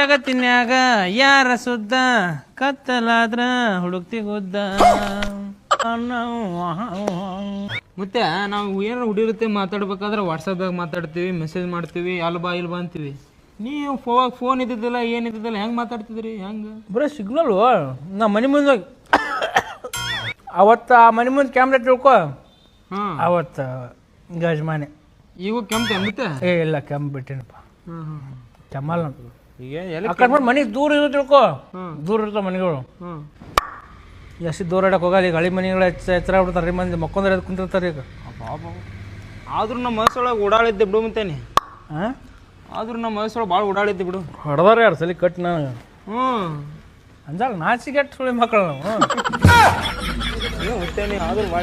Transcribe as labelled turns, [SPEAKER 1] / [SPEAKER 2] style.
[SPEAKER 1] ಜಗತ್ತಿನ್ಯಾಗ ಯಾರ ಸುದ್ದ ಕತ್ತಲಾದ್ರ ಹುಡುಕ್ತಿ ಗುದ್ದ
[SPEAKER 2] ಮತ್ತೆ ನಾವು ಏನಾರು ಹುಡುಗಿರುತ್ತೆ ಮಾತಾಡ್ಬೇಕಾದ್ರೆ ವಾಟ್ಸಪ್ದಾಗ ಮಾತಾಡ್ತೀವಿ, ಮೆಸೇಜ್ ಮಾಡ್ತೀವಿ, ಅಲ್ಬಾ ಇಲ್ಬಾ ಅಂತೀವಿ. ನೀವು ಫೋನ್ ಇದ್ದಿದ್ದಿಲ್ಲ ಏನಿದ್ದಿದ್ದಿಲ್ಲ, ಹೆಂಗೆ ಮಾತಾಡ್ತಿದ್ರಿ? ಹೆಂಗೆ
[SPEAKER 1] ಬರೀ ಸಿಗ್ನಲ್ವ? ನಾ ಮನೆ ಮುಂದೆ ಅವತ್ತು ಆ ಮನೆ ಮುಂದೆ ಕ್ಯಾಮ್ರಾ ತಿಳ್ಕೊ.
[SPEAKER 2] ಹಾಂ,
[SPEAKER 1] ಅವತ್ತು ಗಜಮಾನೆ
[SPEAKER 2] ಈಗ ಕೆಂಪೆ ಮತ್ತೆ
[SPEAKER 1] ಇಲ್ಲ ಕೆಂಪು ಬಿಟ್ಟೇನಪ್ಪ. ಕೆಮ್ಮಲ್ಲ
[SPEAKER 2] ಈಗ ಎಲ್ಲ
[SPEAKER 1] ಅಕಸ್ಮಾತ್ ಮನೆಗೆ ದೂರ ಇರೋ ತಿಳ್ಕೊ. ದೂರ ಇರ್ತಾವ ಮನೆಗಳು. ಎಷ್ಟು ದೂರ ಇಡಕ್ಕೆ ಹೋಗಲ್ಲ. ಈಗ ಹಳಿ ಮನೆಗಳು ಎಚ್ಚರ ಬಿಡ್ತಾರೆ ರೀ, ಮಂದಿ ಮಕ್ಕೊಂದ್ರೆ ಅದು ಕುಂತಿರ್ತಾರೆ ಈಗ.
[SPEAKER 2] ಆದ್ರೂ ನಮ್ಮ ಮನಸ್ಸೊಳಗೆ ಓಡಾಡಿದ್ದೆ ಬಿಡು ಮತ್ತೇನೆ.
[SPEAKER 1] ಹಾಂ,
[SPEAKER 2] ಆದ್ರೂ ನಮ್ಮ ಮನಸ್ಸೊಳಗೆ ಭಾಳ ಓಡಾಡಿದ್ದೆ ಬಿಡು.
[SPEAKER 1] ಹೊಡೆದಾರೆ 2 ಸಲ ಕಟ್ ನನಗೆ. ಅಂಜಾಗ ನಾಚಿಗೆಟ್ಟು ಸುಳಿ ಮಕ್ಕಳು ನಾವು.
[SPEAKER 2] ಮತ್ತೇನೆ ಆದ್ರೂ ಭಾಳ